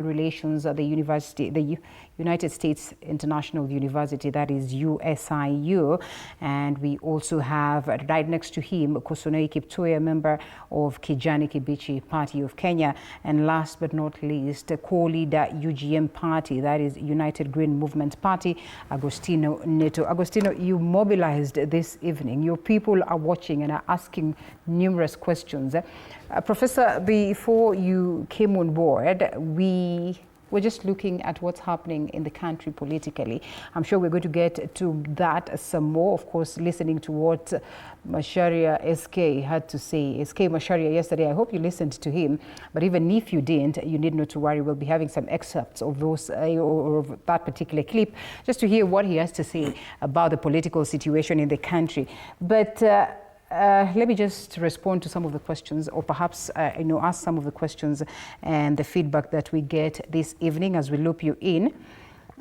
Relations at the university, the United States International University, that is USIU. And we also have right next to him Kosonei Kiptoi, a member of Kijani Kibichi Party of Kenya. And last but not least, co-leader UGM Party, that is United Green Movement Party, Agostino Neto. Agostino, you mobilized this evening. Your people are watching and are asking numerous questions. Professor, before you came on board, we were just looking at what's happening in the country politically. I'm sure we're going to get to that some more, of course, listening to what Macharia SK had to say. SK Macharia yesterday, I hope you listened to him, but even if you didn't, you need not to worry. We'll be having some excerpts of those or of that particular clip, just to hear what he has to say about the political situation in the country. But let me just respond to some of the questions, or perhaps ask some of the questions and the feedback that we get this evening as we loop you in.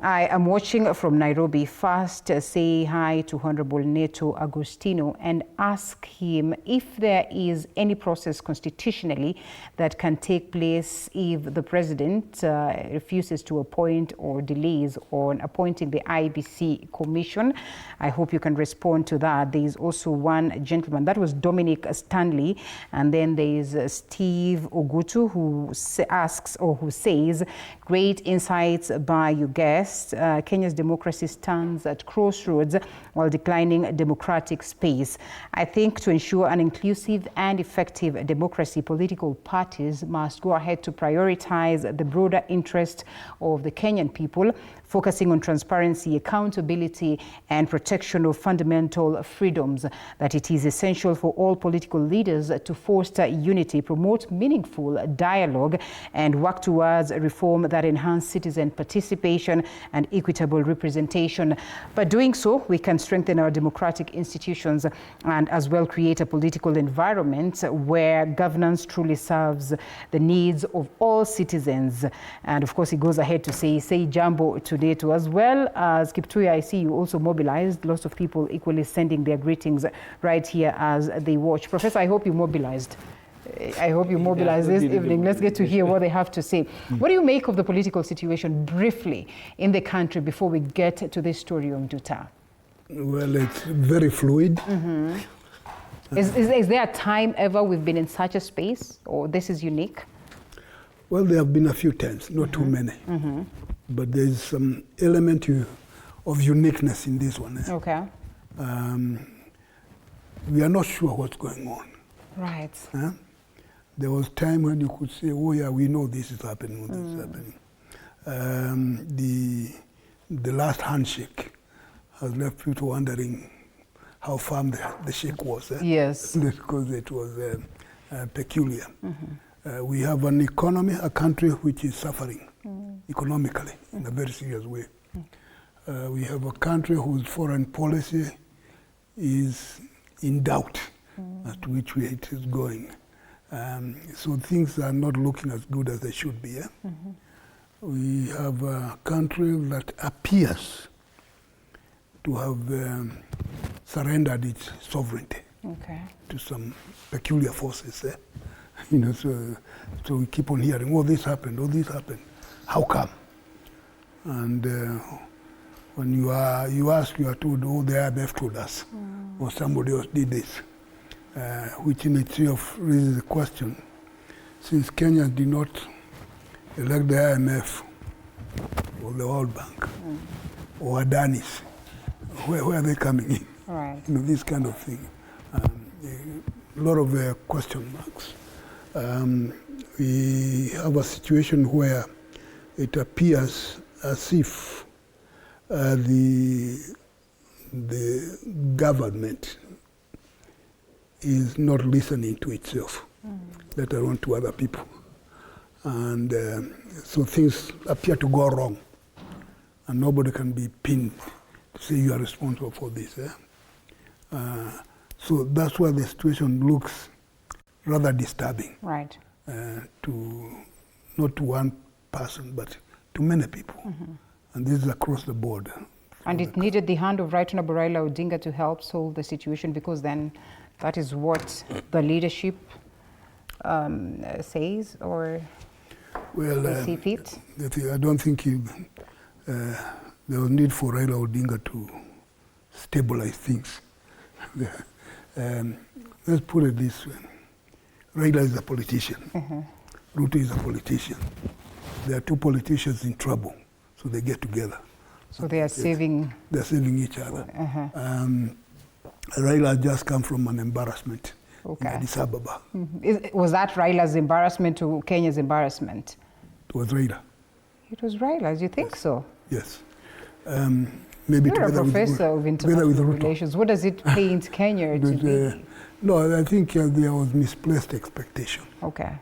I am watching from Nairobi. First, say hi to Honorable Neto Agostino and ask him if there is any process constitutionally that can take place if the president refuses to appoint or delays on appointing the IBC commission. I hope you can respond to that. There is also one gentleman, that was Dominic Stanley, and then there is Steve Ogutu, who asks, or who says, great insights by your guest. Kenya's democracy stands at crossroads while declining democratic space. I think to ensure an inclusive and effective democracy, political parties must go ahead to prioritize the broader interest of the Kenyan people, focusing on transparency, accountability, and protection of fundamental freedoms. That it is essential for all political leaders to foster unity, promote meaningful dialogue, and work towards a reform that enhance citizen participation and equitable representation. By doing so, we can strengthen our democratic institutions and as well create a political environment where governance truly serves the needs of all citizens. And of course, he goes ahead to say jambo today too, as well as Kiptui. I see you also mobilized. Lots of people equally sending their greetings right here as they watch. Professor, I hope you mobilized. I hope you mobilize this evening. Let's get to hear what they have to say. What do you make of the political situation briefly in the country before we get to this story on Duta? Well, it's very fluid. Mm-hmm. Is there a time ever we've been in such a space, or this is unique? Well, there have been a few times, not too many. Mm-hmm. But there's some element of uniqueness in this one. Okay. We are not sure what's going on. Right. There was time when you could say, oh yeah, we know this is happening, this is happening. The last handshake has left people wondering how firm the shake was. Yes. Because it was peculiar. Mm-hmm. We have an economy, a country which is suffering economically in a very serious way. We have a country whose foreign policy is in doubt as to which way it is going. So things are not looking as good as they should be. We have a country that appears to have surrendered its sovereignty to some peculiar forces. So we keep on hearing, oh, this happened, oh, this happened. How come? And when you ask, you are told, oh, the IMF told us, or somebody else did this. Which in itself raises the question, since Kenya did not elect the IMF or the World Bank or Adanis, where are they coming in? Right. This kind of thing. A lot of question marks. We have a situation where it appears as if the government is not listening to itself, let alone to other people. And so things appear to go wrong, and nobody can be pinned to say you are responsible for this. So that's why the situation looks rather disturbing. Right. Not to one person, but to many people. And this is across the board. And it needed the hand of Right Honorable Raila Odinga to help solve the situation, because then that is what the leadership says, or? Well, they see fit? I don't think there was need for Raila Odinga to stabilize things. Let's put it this way. Raila is a politician. Ruto is a politician. There are two politicians in trouble, so they get together. So they are saving... They're saving each other. Raila just come from an embarrassment in Addis Ababa. Was that Raila's embarrassment to Kenya's embarrassment? It was Raila. It was Raila's, you think so? Yes. Maybe You're a professor of international relations. What does it paint Kenya to be? No, I think there was misplaced expectation. Okay.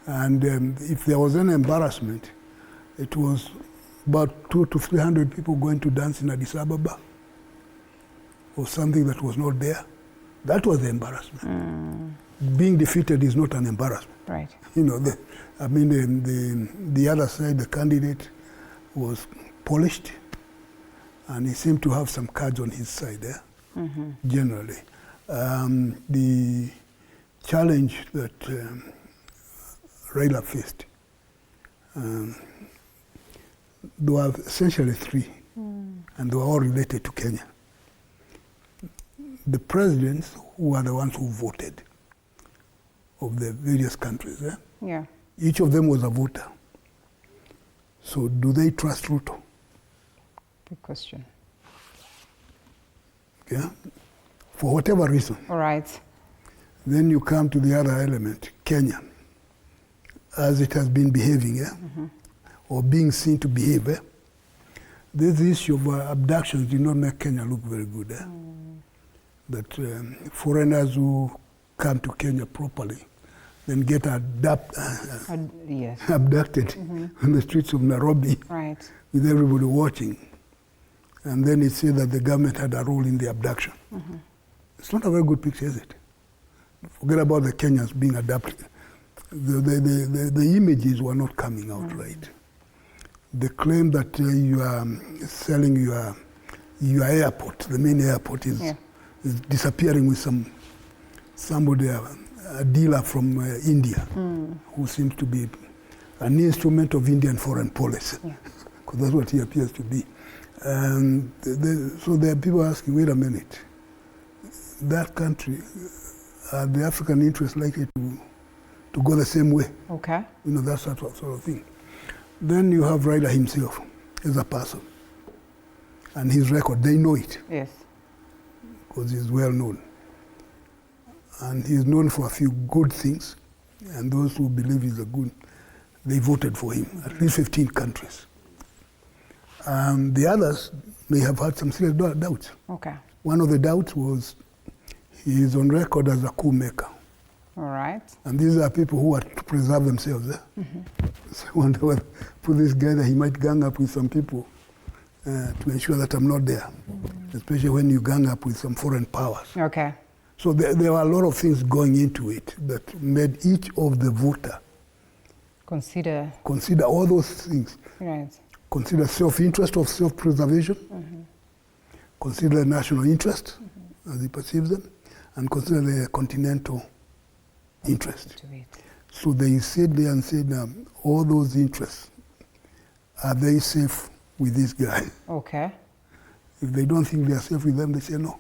And if there was an embarrassment, it was about 200 to 300 people going to dance in Addis Ababa or something that was not there. That was the embarrassment. Being defeated is not an embarrassment. Right. You know, the other side, the candidate was polished, and he seemed to have some cards on his side generally. The challenge that Raila faced, there were essentially three, and they were all related to Kenya. The presidents, who are the ones who voted, of the various countries, each of them was a voter. So do they trust Ruto? Good question. Yeah, for whatever reason. All right. Then you come to the other element, Kenya, as it has been behaving, or being seen to behave. This issue of abductions did not make Kenya look very good. That foreigners who come to Kenya properly then get abducted on the streets of Nairobi, with everybody watching. And then it said that the government had a role in the abduction. It's not a very good picture, is it? Forget about the Kenyans being abducted. The images were not coming out right. The claim that you are selling your airport, the main airport, is disappearing with somebody, a dealer from India, who seems to be an instrument of Indian foreign policy, because that's what he appears to be. So there are people asking, wait a minute, that country, are the African interests likely to go the same way? Okay. You know, that sort of thing. Then you have Raila himself as a person, and his record, they know it. Yes. Because he's well known. And he's known for a few good things, and those who believe he's a good, they voted for him, at least 15 countries. The others may have had some serious doubts. Okay. One of the doubts was he is on record as a coup maker. All right. And these are people who are to preserve themselves. So I wonder whether, put this guy that he might gang up with some people to ensure that I'm not there, especially when you gang up with some foreign powers. Okay. So there were a lot of things going into it that made each of the voter consider all those things. Right. Consider self-interest of self-preservation, consider the national interest as he perceives them, and consider the continental interest. So they sit there and said, all those interests, are they safe with this guy? Okay. If they don't think they are safe with them, they say no.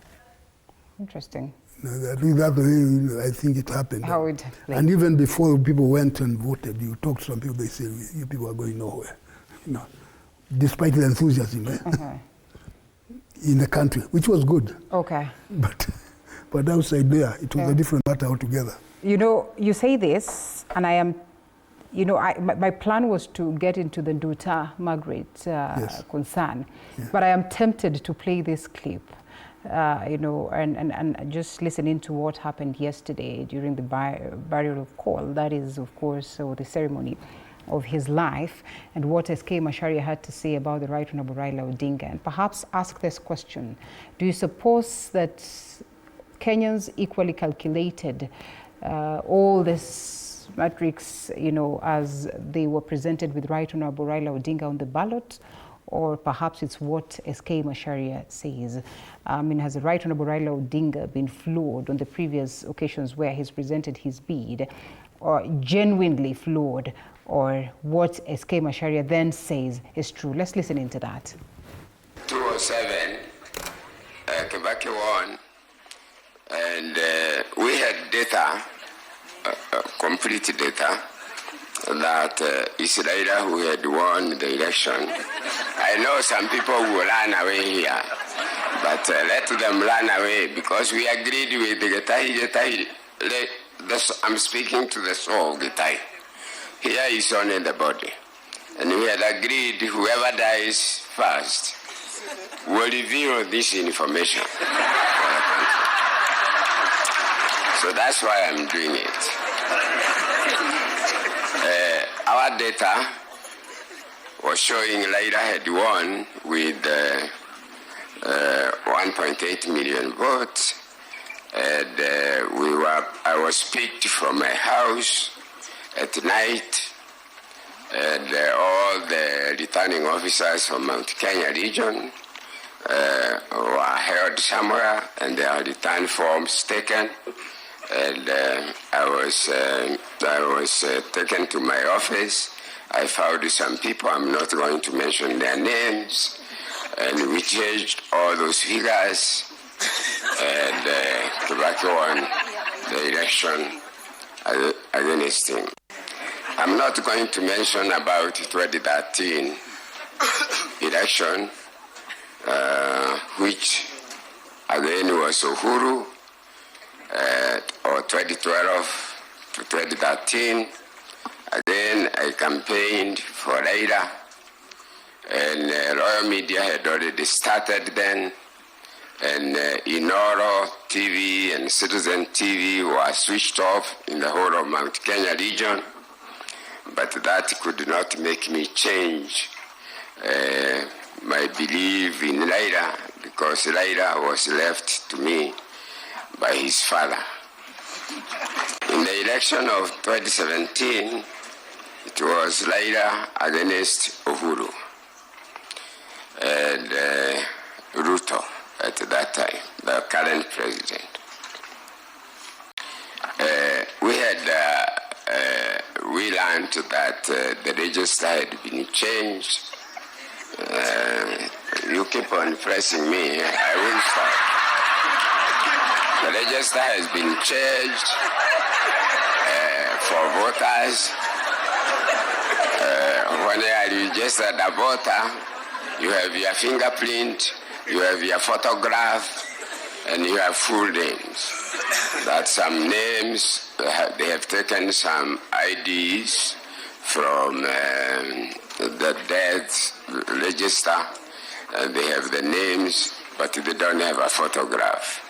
Interesting. At least that's the way I think it happened. How it happened. And even before people went and voted, you talk to some people, they say, you people are going nowhere. You know, despite the enthusiasm in the country, which was good. Okay. But outside there, it was a different matter altogether. You know, you say this, and I am, you know, my plan was to get into the Nduta Margaret concern, but I am tempted to play this clip. You know, and just listening to what happened yesterday during the burial of Cole, that is, of course, the ceremony of his life, and what SK Macharia had to say about the Right Honorable Raila Odinga, and perhaps ask this question: do you suppose that Kenyans equally calculated all this matrix, you know, as they were presented with Right Honorable Raila Odinga on the ballot? Or perhaps it's what SK Macharia says. I mean, has the Right Honorable Raila Odinga been flawed on the previous occasions where he's presented his bid? genuinely flawed, or what SK Macharia then says is true. Let's listen into that. 2007, Kibaki won, and we had data, complete data, that it's Raila who had won the election. I know some people will run away here, but let them run away, because we agreed with the Gachagua. I'm speaking to the soul of Gachagua. Here is only the body. And we had agreed whoever dies first will reveal this information for the country. So that's why I'm doing it. Our data was showing Raila had won with 1.8 million votes. And I was picked from my house at night, and all the returning officers from Mount Kenya region were held somewhere, and their return forms taken. And I was taken to my office. I found some people, I'm not going to mention their names, and we changed all those figures, and Kibaki won the election against him. I'm not going to mention about 2013 election, which again was Uhuru, or 2012 to 2013. Again, I campaigned for Raila, and Royal Media had already started then, and Inoro TV and Citizen TV were switched off in the whole of Mount Kenya region, but that could not make me change my belief in Raila, because Raila was left to me by his father. In the election of 2017, it was Raila against Uhuru and Ruto at that time, the current president. We learned that the register had been changed. You keep on pressing me, I will stop. The register has been changed for voters. When you are registered a voter, you have your fingerprint, you have your photograph, and you have full names. That's some names. They have taken some IDs from the death register. They have the names, but they don't have a photograph.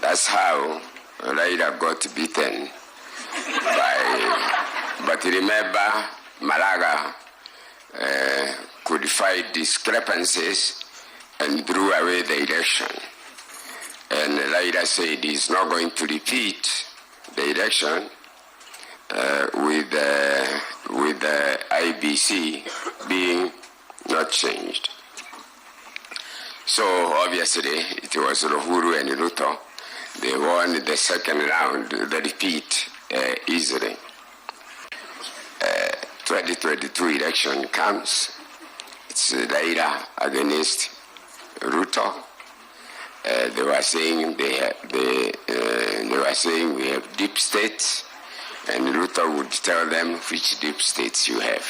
That's how Raila got beaten but remember, Malaga could fight discrepancies and drew away the election. And Raila said he's not going to repeat the election with the IBC being not changed. So obviously it was Uhuru and Ruto. They won the second round, the repeat, easily. 2022 election comes. It's Raila against Ruto. They were saying we have deep states, and Ruto would tell them which deep states you have,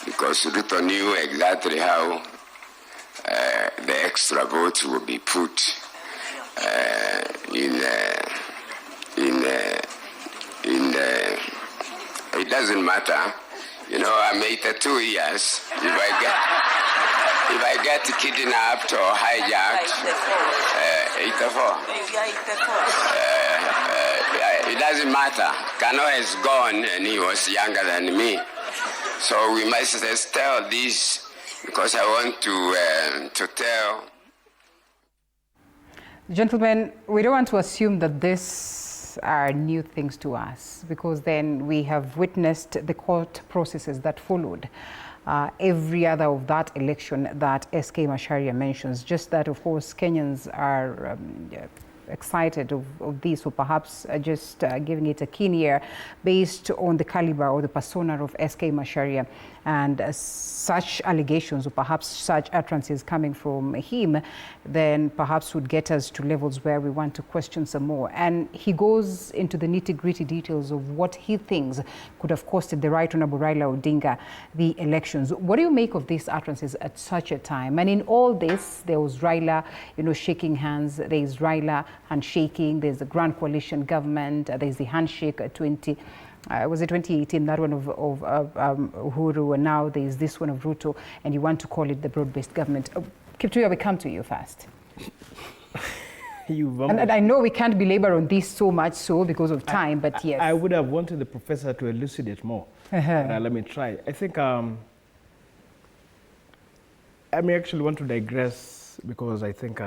because Ruto knew exactly how the extra votes would be put it doesn't matter. You know, I'm 82 years. If I get kidnapped or hijacked, 84. It doesn't matter. Kano is gone, and he was younger than me. So we must just tell this, because I want to tell. Gentlemen, we don't want to assume that these are new things to us, because then we have witnessed the court processes that followed. Every other of that election that SK Macharia mentions, just that, of course, Kenyans are excited of this, or perhaps just giving it a keen ear based on the caliber or the persona of SK Macharia, and such allegations or perhaps such utterances coming from him, then perhaps would get us to levels where we want to question some more. And he goes into the nitty-gritty details of what he thinks could have costed the Right Honorable Raila Odinga the elections. What do you make of these utterances at such a time? And in all this, there was Raila, shaking hands. There is Raila handshaking. There's the Grand Coalition government. There's the handshake at 2018, that one of Uhuru, and now there's this one of Ruto, and you want to call it the broad-based government. Kiptuya, we come to you first. And I know we can't belabor on this so much so because of time, but yes. I would have wanted the professor to elucidate more. Let me try. I think I may actually want to digress because I think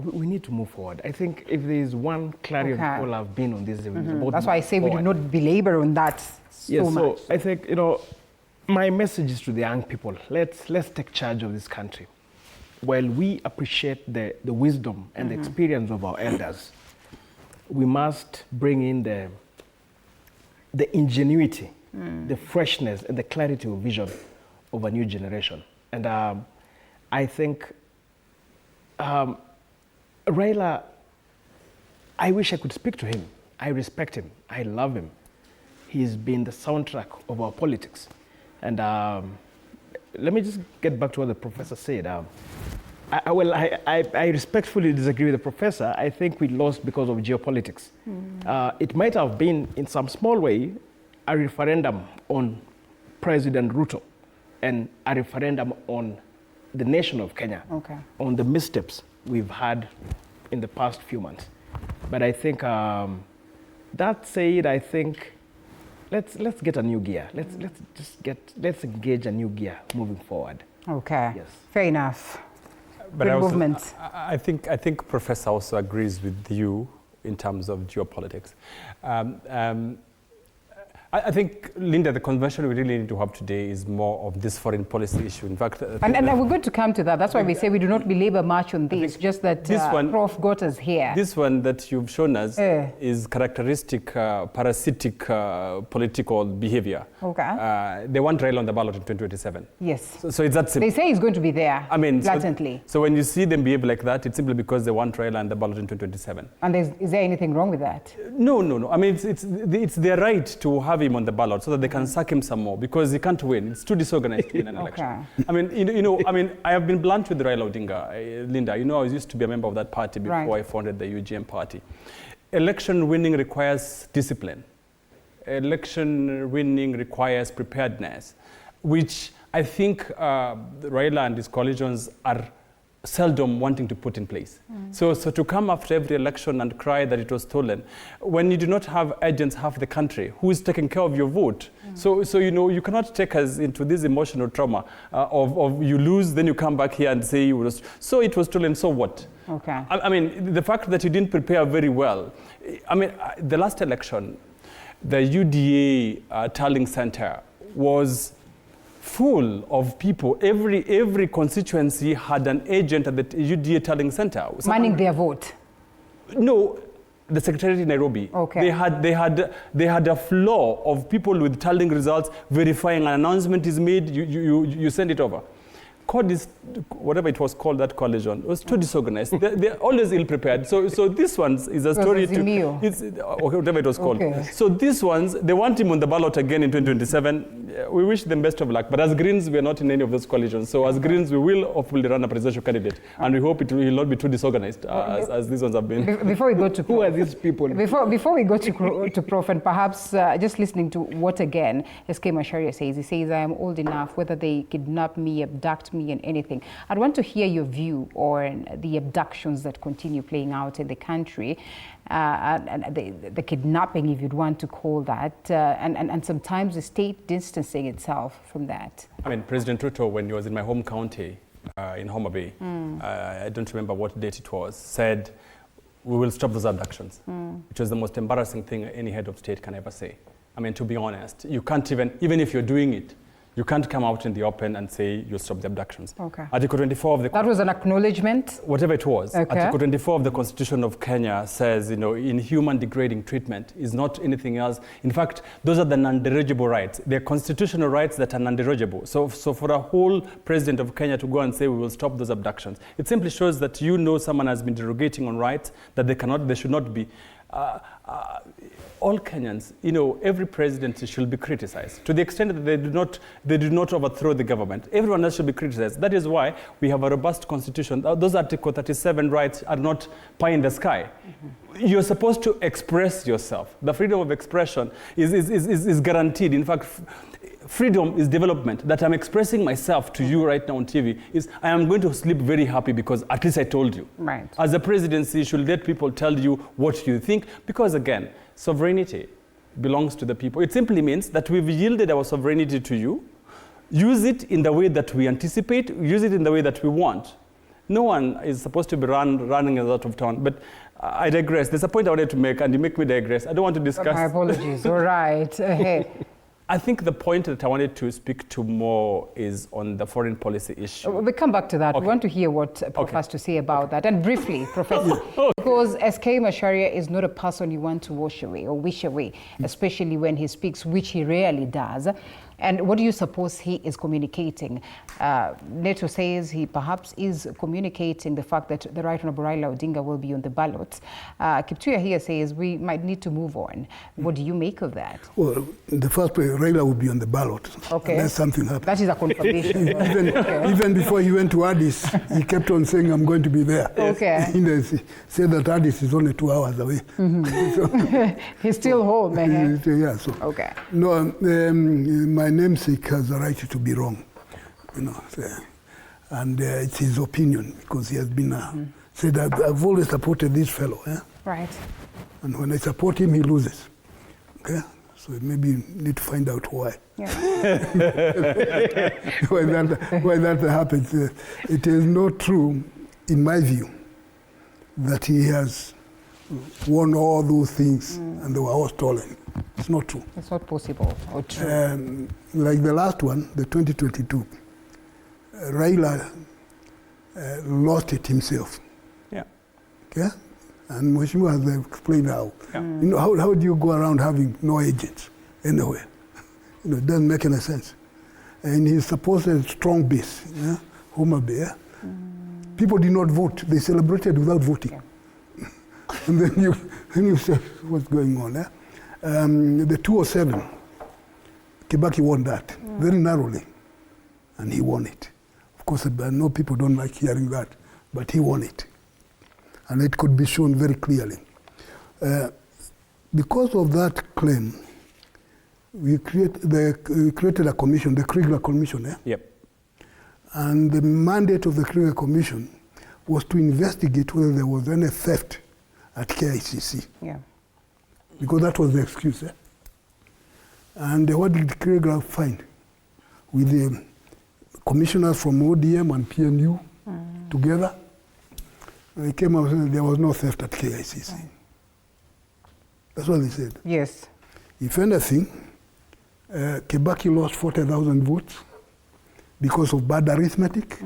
we need to move forward. I think if there is one clarion call I've been on this, that's why I say we do not belabor on that so much. So I think, my message is to the young people. Let's take charge of this country. While we appreciate the wisdom and the experience of our elders, we must bring in the ingenuity, the freshness, and the clarity of vision of a new generation. And I think Raila, I wish I could speak to him. I respect him. I love him. He's been the soundtrack of our politics. And let me just get back to what the professor said. I respectfully disagree with the professor. I think we lost because of geopolitics. It might have been, in some small way, a referendum on President Ruto and a referendum on the nation of Kenya, on the missteps we've had in the past few months. But I think, that said, I think let's get a new gear. Let's engage a new gear moving forward. Okay. Yes. Fair enough. But good movement. I think Professor also agrees with you in terms of geopolitics. I think, Linda, the conversation we really need to have today is more of this foreign policy issue. In fact, and we're going to come to that. That's why we say we do not belabor much on this, just that this one, Prof got us here. This one that you've shown us is characteristic, parasitic political behavior. Okay. They want Raila on the ballot in 2027. Yes. So it's that simple. They say he's going to be there, blatantly. So when you see them behave like that, it's simply because they want Raila on the ballot in 2027. And is there anything wrong with that? No. I mean, it's their right to have him on the ballot so that they can sack him some more because he can't win. It's too disorganized to win an election. I mean, I have been blunt with Raila Odinga. Linda, I used to be a member of that party before I founded the UGM party. Election winning requires discipline. Election winning requires preparedness, which I think Raila and his coalitions are seldom wanting to put in place. So to come after every election and cry that it was stolen, when you do not have agents half the country who is taking care of your vote. So you cannot take us into this emotional trauma of you lose, then you come back here and say it was stolen, so what? Okay. I mean, the fact that you didn't prepare very well. I mean, the last election, the UDA tallying center was full of people. Every constituency had an agent at the UDA tallying center. Manning their vote? No, the secretariat in Nairobi. Okay. They had a floor of people with tallying results, verifying an announcement is made, you send it over. Whatever it was called, that coalition, was too disorganized. They're always ill-prepared. So this one is a story whatever it was called. Okay. So these ones, they want him on the ballot again in 2027. We wish them best of luck. But as Greens, we are not in any of those coalitions. So as Greens, we will hopefully run a presidential candidate. And we hope it will not be too disorganized as these ones have been. Before we go to who are these people? Before we go to Prof, and perhaps just listening to what again SK Macharia says, he says, I am old enough, whether they kidnap me, abduct me, and anything. I'd want to hear your view on the abductions that continue playing out in the country, and the kidnapping, if you'd want to call that, and sometimes the state distancing itself from that. I mean, President Ruto, when he was in my home county, in Homa Bay, I don't remember what date it was, said, we will stop those abductions, which was the most embarrassing thing any head of state can ever say. I mean, to be honest, you can't even if you're doing it, You can't come out in the open and say you'll stop the abductions. Okay. Article 24 of the... That was an acknowledgement? Whatever it was. Okay. Article 24 of the Constitution of Kenya says, inhuman degrading treatment is not anything else. In fact, those are the non-derogative rights. They're constitutional rights that are non-derogative. So for a whole president of Kenya to go and say we will stop those abductions, it simply shows that someone has been derogating on rights that they should not be. All Kenyans, every president should be criticized to the extent that they do not overthrow the government. Everyone else should be criticized. That is why we have a robust constitution. Those Article 37 rights are not pie in the sky. Mm-hmm. You're supposed to express yourself. The freedom of expression is guaranteed. In fact, freedom is development. That I'm expressing myself to you right now on TV I am going to sleep very happy because at least I told you. Right. As a presidency, you should let people tell you what you think, because again, sovereignty belongs to the people. It simply means that we've yielded our sovereignty to you. Use it in the way that we anticipate. Use it in the way that we want. No one is supposed to be running us out of town. But I digress. There's a point I wanted to make, and you make me digress. I don't want to discuss. My apologies. All right. I think the point that I wanted to speak to more is on the foreign policy issue. We'll come back to that. Okay. We want to hear what Prof has to say about that. And briefly, Professor, because SK Macharia is not a person you want to wash away or wish away, especially when he speaks, which he rarely does. And what do you suppose he is communicating? Neto says he perhaps is communicating the fact that the Right Honorable Raila Odinga will be on the ballot. Kiptuya here says we might need to move on. What do you make of that? Well, in the first place, Raila will be on the ballot. Okay. Unless something happens. That is a confirmation. Even before he went to Addis, he kept on saying, I'm going to be there. Okay. He said that Addis is only 2 hours away. Mm-hmm. So, he's still home. Yeah, so. Okay. No, my namesake has a right to be wrong, and it's his opinion, because he has been said that I've always supported this fellow. Right. And when I support him, he loses. Okay, so maybe you need to find out why. Yeah. why that happens. It is not true, in my view, that he has won all those things and they were all stolen. It's not true. It's not possible or true. Like the last one, the 2022, Raila lost it himself. Yeah. Okay? And Mheshimiwa has explained how. Yeah. How do you go around having no agents anywhere? It doesn't make any sense. And he's supposed to have a strong base, Homa Bay. People did not vote. They celebrated without voting. Yeah. And then you say, what's going on? The 207, Kibaki won that very narrowly, and he won it. Of course, I know people don't like hearing that, but he won it. And it could be shown very clearly. Because of that claim, we created a commission, the Kriegler Commission. Yep. And the mandate of the Kriegler Commission was to investigate whether there was any theft at KICC. Yeah. Because that was the excuse. And what did Kriegler find? With the commissioners from ODM and PNU together, they came out and said there was no theft at KICC. Right. That's what they said. Yes. If anything, Kibaki lost 40,000 votes because of bad arithmetic,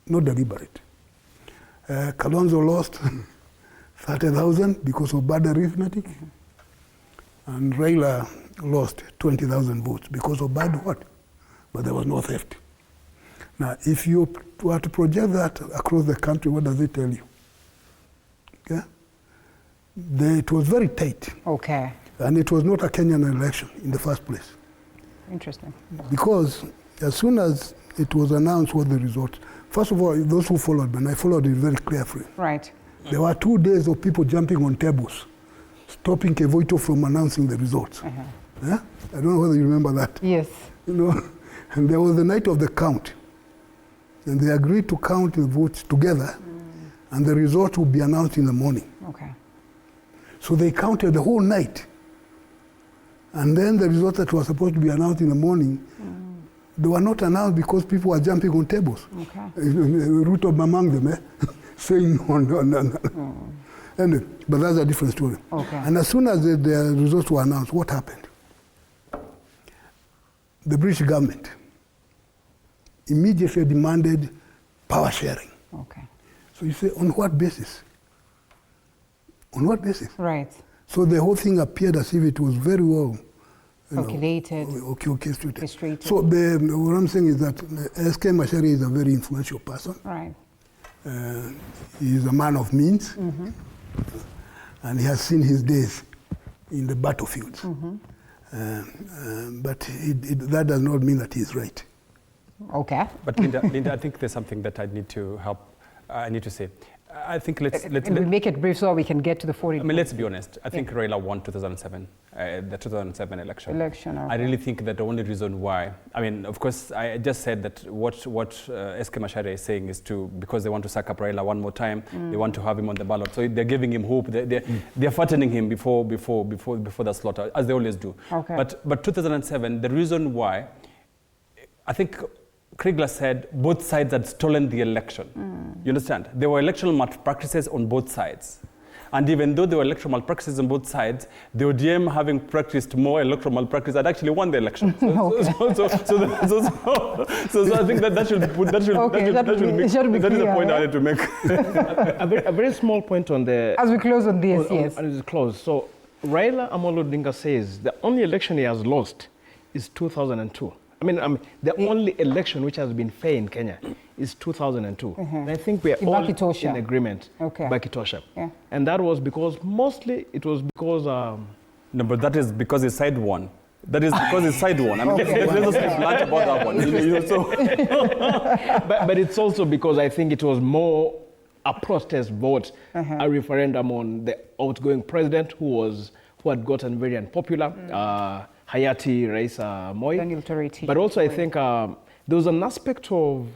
not deliberate. Kalonzo lost 30,000 because of bad arithmetic, and Raila lost 20,000 votes because of bad what? But there was no theft. Now, if you were to project that across the country, what does it tell you? Okay? It was very tight. Okay. And it was not a Kenyan election in the first place. Interesting. Because as soon as it was announced what the result, first of all, those who followed, and I followed it very carefully. Right. There were 2 days of people jumping on tables, stopping Kevoito from announcing the results. I don't know whether you remember that. Yes. And there was the night of the count. And they agreed to count the votes together, and the result would be announced in the morning. Okay. So they counted the whole night. And then the results that were supposed to be announced in the morning, they were not announced because people were jumping on tables. Okay. Ruto among them, saying no. Anyway, but that's a different story. Okay. And as soon as the results were announced, what happened? the British government immediately demanded power sharing. Okay. So you say, on what basis? On what basis? Right. So the whole thing appeared as if it was very well calculated, orchestrated. So what I'm saying is that SK Macharia is a very influential person. Right. He is a man of means, and he has seen his days in the battlefields. But that does not mean that he is right. Okay. But Linda, I think there's something that I need to say. I think let's make it brief so we can get to the 40. I mean, let's be honest. I think Raila won 2007, the 2007 election. Okay. I really think that the only reason why, I mean, of course, I just said that what SK Macharia is saying is because they want to sack up Raila one more time, they want to have him on the ballot. So they're giving him hope. They're fattening him before the slaughter, as they always do. Okay. But 2007, the reason why, I think Kriegler said both sides had stolen the election. You understand? There were electoral malpractices on both sides. And even though there were electoral malpractices on both sides, the ODM, having practiced more electoral malpractice, had actually won the election. So I think that should be the point I wanted to make. a very small point on the... As we close on this, yes. As we close. So Raila Odinga says the only election he has lost is 2002. I mean, the only election which has been fair in Kenya is 2002. And I think we are all in agreement. Bakitosha. Yeah. And that was because, mostly, it was because... No, but that is because his side won. That is because his side won. I mean, let's just blunt about that one. But it's also because I think it was more a protest vote, a referendum on the outgoing president who had gotten very unpopular. Hayati Raisa Moi. But also I think there was an aspect of,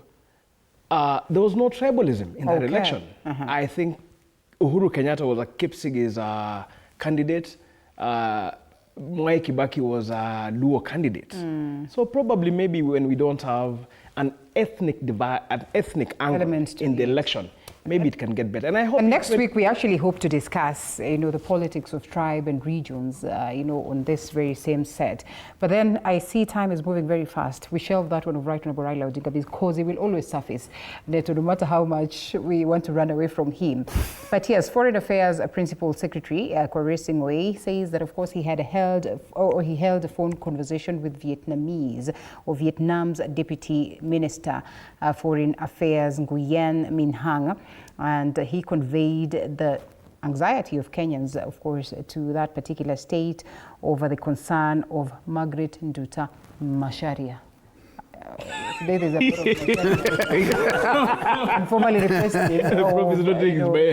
there was no tribalism in that election. I think Uhuru Kenyatta was a Kipsigis candidate. Mwai Kibaki was a Luo candidate. So probably maybe when we don't have an ethnic angle in the election, maybe it can get better. And I hope. And next week we actually hope to discuss, the politics of tribe and regions, on this very same set. But then I see time is moving very fast. We shelve that one of Right Honorable Raila Odinga because it will always surface, no matter how much we want to run away from him. But yes, Foreign Affairs Principal Secretary Kware Singwe says that of course he held a phone conversation with Vietnam's Deputy Minister Foreign Affairs Nguyen Minh Hang. And he conveyed the anxiety of Kenyans, of course, to that particular state over the concern of Margaret Njuguna Macharia. Today there's a informally requested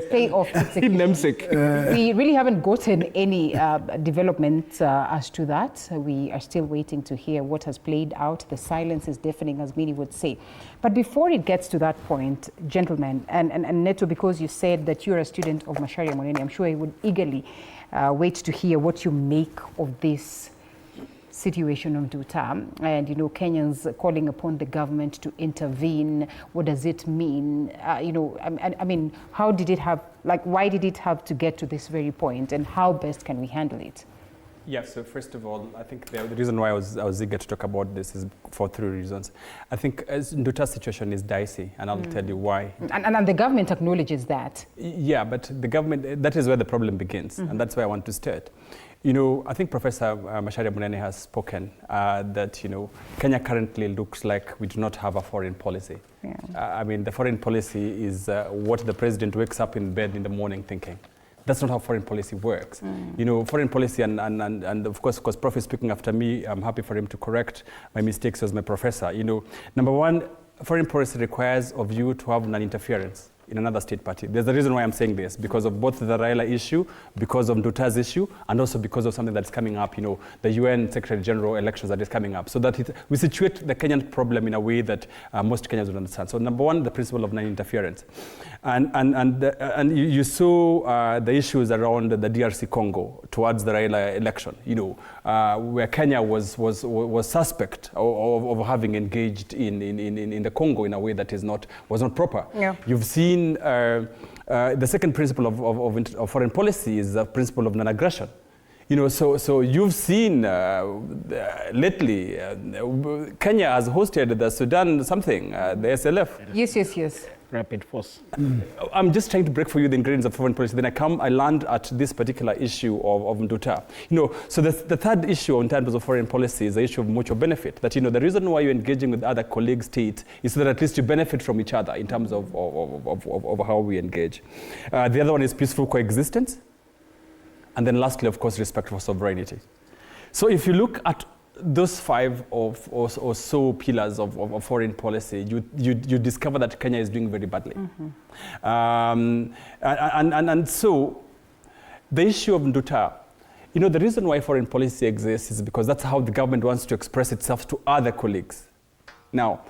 stay off namesake. We really haven't gotten any development as to that. We are still waiting to hear what has played out. The silence is deafening, as many would say. But before it gets to that point, gentlemen, and Neto, because you said that you're a student of Macharia Munene, I'm sure he would eagerly wait to hear what you make of this situation of Nduta, and Kenyans calling upon the government to intervene. What does it mean? I mean, how did it have? Why did it have to get to this very point, and how best can we handle it? Yeah. So first of all, I think the reason why I was eager to talk about this is for three reasons. I think Nduta's situation is dicey, and I'll tell you why. And the government acknowledges that. Yeah, but the government, that is where the problem begins, and that's where I want to start. I think Professor Macharia Munene has spoken that, Kenya currently looks like we do not have a foreign policy. Yeah. I mean, the foreign policy is what the president wakes up in bed in the morning thinking. That's not how foreign policy works. Foreign policy, and of course, because Prof is speaking after me, I'm happy for him to correct my mistakes as my professor. Number one, foreign policy requires of you to have non-interference in another state party. There's a reason why I'm saying this, because of both the Raila issue, because of Nduta's issue, and also because of something that's coming up, the UN Secretary General elections that is coming up. So that we situate the Kenyan problem in a way that most Kenyans would understand. So number one, the principle of non-interference. And you saw the issues around the DRC Congo towards the Raila election, where Kenya was suspect of having engaged in the Congo in a way that was not proper. Yeah. You've seen the second principle of foreign policy is the principle of non-aggression. You know, so you've seen lately, Kenya has hosted the Sudan something, the SLF. Yes. Rapid force. I'm just trying to break for you the ingredients of foreign policy. Then I land at this particular issue of Nduta. You know, so the third issue in terms of foreign policy is the issue of mutual benefit. That, you know, the reason why you're engaging with other colleague states is so that at least you benefit from each other in terms of how we engage. The other one is peaceful coexistence. And then lastly, of course, respect for sovereignty. So if you look at those five or so pillars of foreign policy, you discover that Kenya is doing very badly. And so the issue of Nduta, you know, the reason why foreign policy exists is because that's how the government wants to express itself to other colleagues. Now,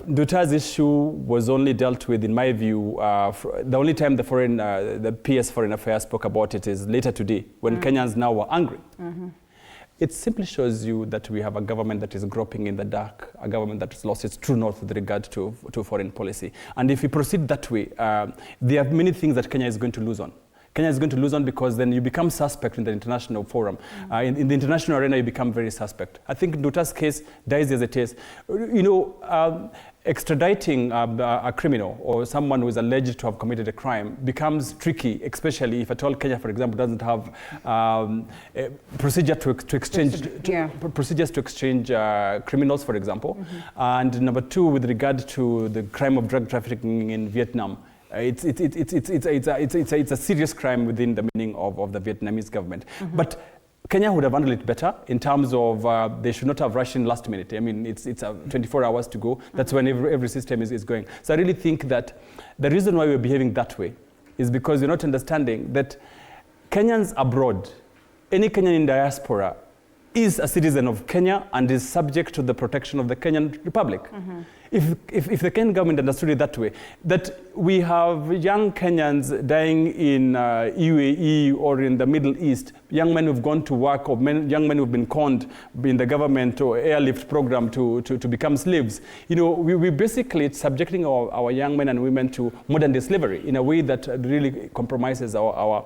Nduta's issue was only dealt with, in my view, the only time the PS Foreign Affairs spoke about it is later today, when Kenyans now were angry. It simply shows you that we have a government that is groping in the dark, a government that has lost its true north with regard to foreign policy. And if we proceed that way, there are many things that Kenya is going to lose on. Kenya is going to lose on because then you become suspect in the international forum. In the international arena, you become very suspect. I think Nduta's case dies as it is. You know, extraditing a criminal or someone who is alleged to have committed a crime becomes tricky, especially if at all Kenya, for example, doesn't have procedures to exchange criminals, for example. And number two, with regard to the crime of drug trafficking in Vietnam, it's a serious crime within the meaning of the Vietnamese government. But Kenya would have handled it better in terms of they should not have rushed in last minute. I mean, it's 24 hours to go. That's when every system is going. So I really think that the reason why we're behaving that way is because you're not understanding that Kenyans abroad, any Kenyan in diaspora, is a citizen of Kenya and is subject to the protection of the Kenyan Republic. If the Kenyan government understood it that way, that we have young Kenyans dying in UAE or in the Middle East, young men who've gone to work or young men who've been conned in the government or airlift program to become slaves, you know, we basically subjecting our young men and women to modern day slavery in a way that really compromises our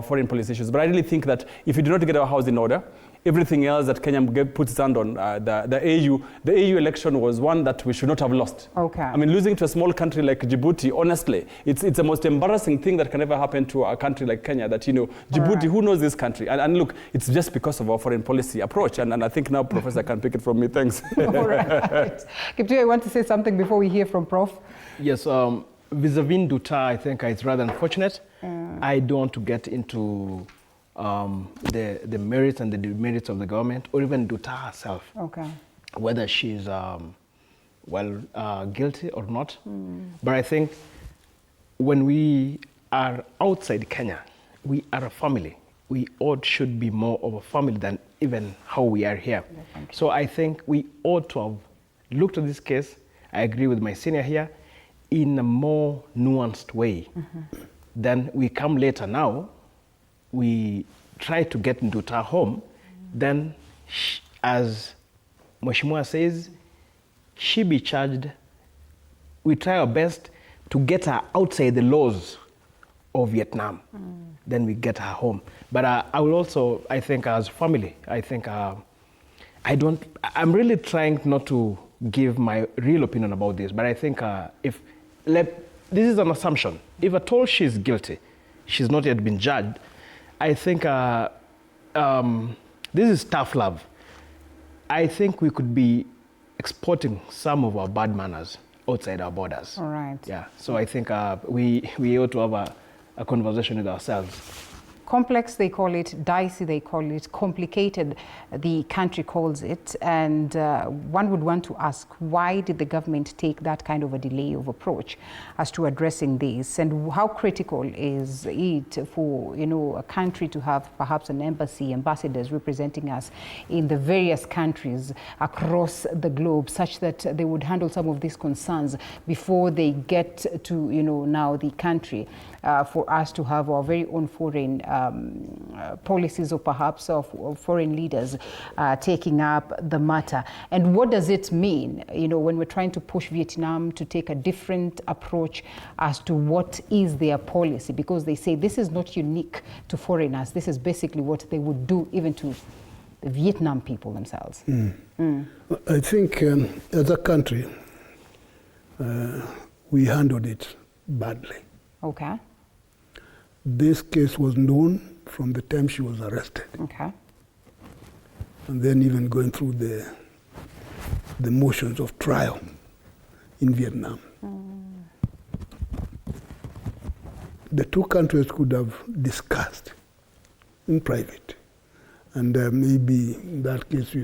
foreign policy issues. But I really think that if we do not get our house in order, everything else that Kenya puts its hand on, the AU election was one that we should not have lost. Okay. I mean, losing to a small country like Djibouti, honestly, it's the most embarrassing thing that can ever happen to a country like Kenya, that, you know, Djibouti, who knows this country? And look, it's just because of our foreign policy approach. And I think now Professor can pick it from me. Thanks. All right. Kiptui, I want to say something before we hear from Prof. Yes, vis-a-vis Nduta, I think it's rather unfortunate. I don't want to get into the merits and the demerits of the government, or even Nduta herself. Okay. Whether she's guilty or not. But I think when we are outside Kenya, we are a family. We should be more of a family than even how we are here. So I think we ought to have looked at this case, I agree with my senior here, in a more nuanced way. Then we come later now, we try to get Nduta home, then as Mheshimiwa says, she be charged. We try our best to get her outside the laws of Vietnam. Then we get her home. But I will also, I think as family, I think I'm really trying not to give my real opinion about this, but I think this is an assumption. If at all she's guilty, she's not yet been judged, I think this is tough love. I think we could be exporting some of our bad manners outside our borders. All right. Yeah. So I think we ought to have a conversation with ourselves. Complex, they call it. Dicey, they call it. Complicated, the country calls it. And one would want to ask, why did the government take that kind of a delay of approach as to addressing this? And how critical is it for, you know, a country to have perhaps an embassy, ambassadors representing us in the various countries across the globe, such that they would handle some of these concerns before they get to, you know, now the country? for us to have our very own foreign policies, or perhaps of foreign leaders taking up the matter. And what does it mean, when we're trying to push Vietnam to take a different approach as to what is their policy? Because they say this is not unique to foreigners. This is basically what they would do even to the Vietnam people themselves. I think as a country, we handled it badly. Okay. This case was known from the time she was arrested. Okay. And then even going through the motions of trial in Vietnam. The two countries could have discussed in private. And maybe in that case,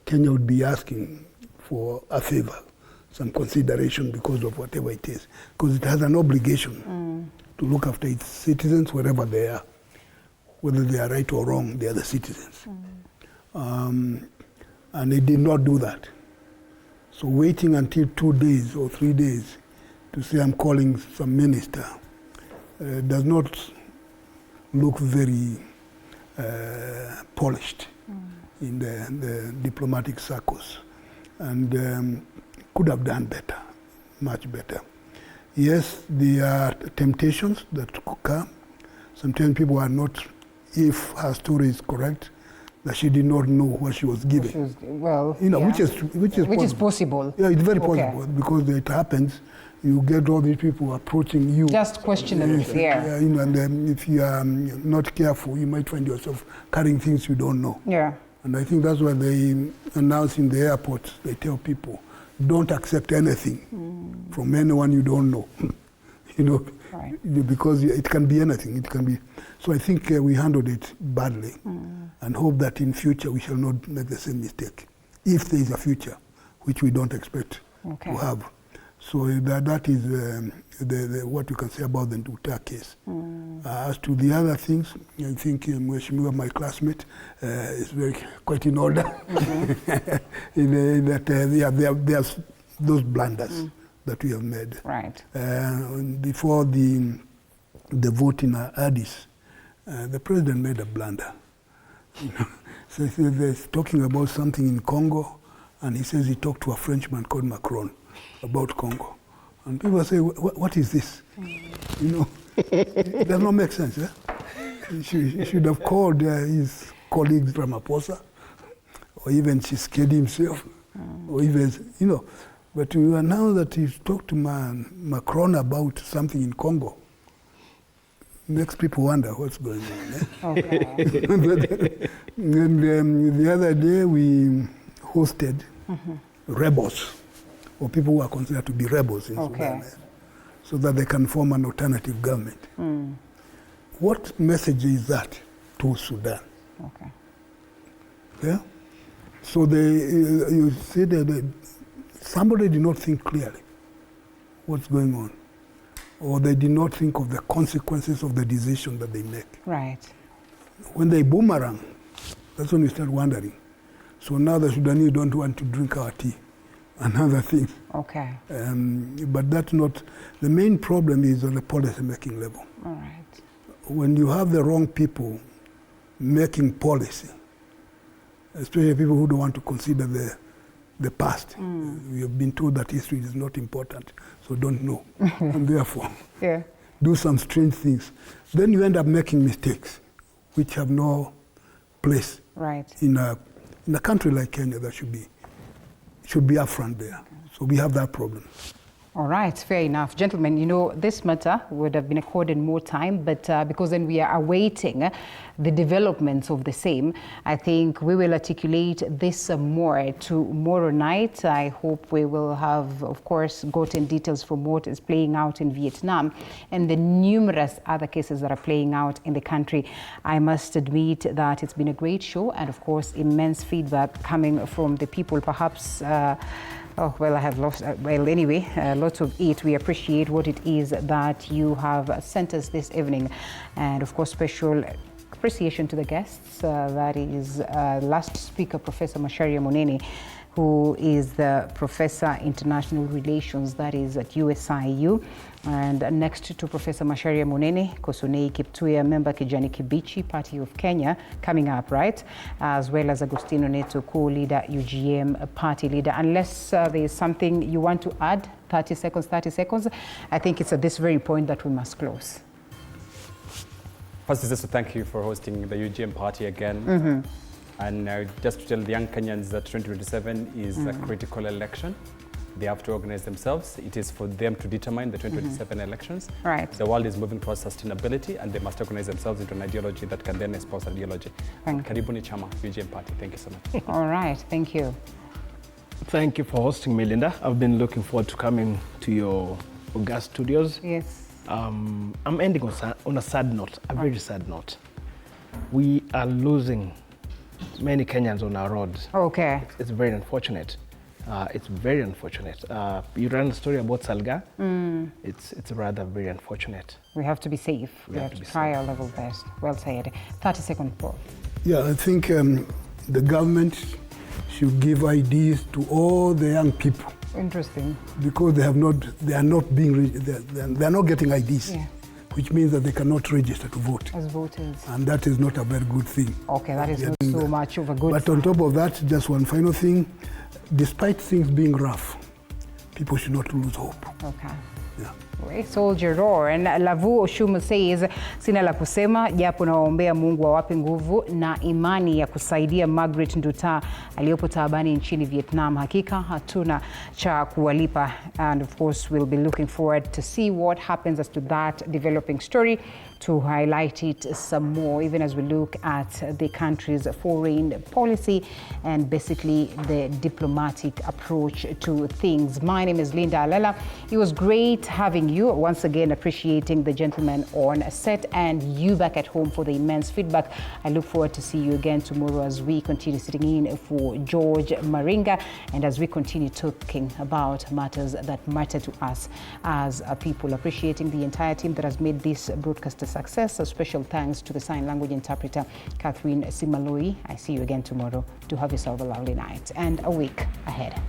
Kenya would be asking for a favor, some consideration because of whatever it is. Because it has an obligation to look after its citizens wherever they are. Whether they are right or wrong, they are the citizens. And they did not do that. So waiting until 2 days or 3 days to say I'm calling some minister does not look very polished in the diplomatic circles, and could have done better, much better. Yes, there are temptations that could come. Sometimes people are not, if her story is correct, that she did not know what she was given. Which is possible. Yeah, it's very possible because it happens. You get all these people approaching you. Just question them if they are. And if you are not careful, you might find yourself carrying things you don't know. Yeah. And I think that's why they announce in the airport, they tell people, don't accept anything from anyone you don't know. Right. Because it can be anything. It can be. So I think we handled it badly and hope that in future we shall not make the same mistake. If there is a future, which we don't expect to have. So that is what we can say about the Nduta case. As to the other things, I think Mheshimiwa, my classmate, is quite in order. There's those blunders that we have made. Right. Before the vote in Addis, the president made a blunder. So he's talking about something in Congo, and he says he talked to a Frenchman called Macron about Congo. And people say, what is this? It does not make sense. He should have called his colleagues Ramaphosa, or even Tshisekedi himself, or even, But we are now that he's talked to Macron about something in Congo. Makes people wonder what's going on. And the other day we hosted rebels, or people who are considered to be rebels in Sudan, so that they can form an alternative government. What message is that to Sudan? Yeah? So you see that somebody did not think clearly what's going on, or they did not think of the consequences of the decision that they make. Right. When they boomerang, that's when we start wondering. So now the Sudanese don't want to drink our tea and other things. Okay. But that's not, the main problem is on the policy making level. All right. When you have the wrong people making policy, especially people who don't want to consider the past. We have been told that history is not important, so don't know. And therefore, do some strange things. Then you end up making mistakes, which have no place in a country like Kenya that should be upfront there. So we have that problem. All right, fair enough. Gentlemen, this matter would have been accorded more time, but because then we are awaiting the developments of the same, I think we will articulate this more tomorrow night. I hope we will have, of course, gotten details from what is playing out in Vietnam and the numerous other cases that are playing out in the country. I must admit that it's been a great show and, of course, immense feedback coming from the people. Perhaps I have lost, anyway, lots of it. We appreciate what it is that you have sent us this evening. And of course, special appreciation to the guests. That is last speaker, Professor Macharia Munene, who is the Professor International Relations, that is at USIU. And next to Professor Macharia Munene, Kosonei Kiptuya, member Kijani Kibichi, Party of Kenya, coming up, right? As well as Agustino Neto, co-leader, UGM party leader. Unless there is something you want to add, 30 seconds. I think it's at this very point that we must close. First is just to thank you for hosting the UGM party again. And just to tell the young Kenyans that 2027 is a critical election. They have to organize themselves. It is for them to determine the 2027 elections. Right. The world is moving towards sustainability, and they must organize themselves into an ideology that can then espouse ideology. Karibuni Chama, UGM party. Thank you so much. All right, thank you. Thank you for hosting me, Linda. I've been looking forward to coming to your august studios. Yes. I'm ending on a sad note, a very sad note. We are losing many Kenyans on our roads. Okay. It's very unfortunate. It's very unfortunate. You ran a story about Salga. It's rather very unfortunate. We have to be safe. We have to try our level best. Well said. 30 seconds, Paul. Yeah, I think the government should give IDs to all the young people. Interesting. Because they are not getting IDs. Yeah. Which means that they cannot register to vote. As voters. And that is not a very good thing. Okay, that is not so much of a good But on top of that, just one final thing. Despite things being rough, people should not lose hope. Okay. Yeah. Soldier on. And Lavu Oshumu says, sina la kusema, japo nawaombea Mungu awape nguvu na imani ya kusaidia Margaret Njuguna aliyopo taabani nchini Vietnam. Hakika hatuna cha kuwalipa. And of course, we'll be looking forward to see what happens as to that developing story, to highlight it some more, even as we look at the country's foreign policy and basically the diplomatic approach to things. My name is Linda Alela. It was great having you. Once again, appreciating the gentleman on set and you back at home for the immense feedback. I look forward to see you again tomorrow as we continue sitting in for George Maringa and as we continue talking about matters that matter to us as a people. Appreciating the entire team that has made this broadcast a success. A special thanks to the sign language interpreter, Catherine Simaloi. I see you again tomorrow. Do have yourself a lovely night and a week ahead.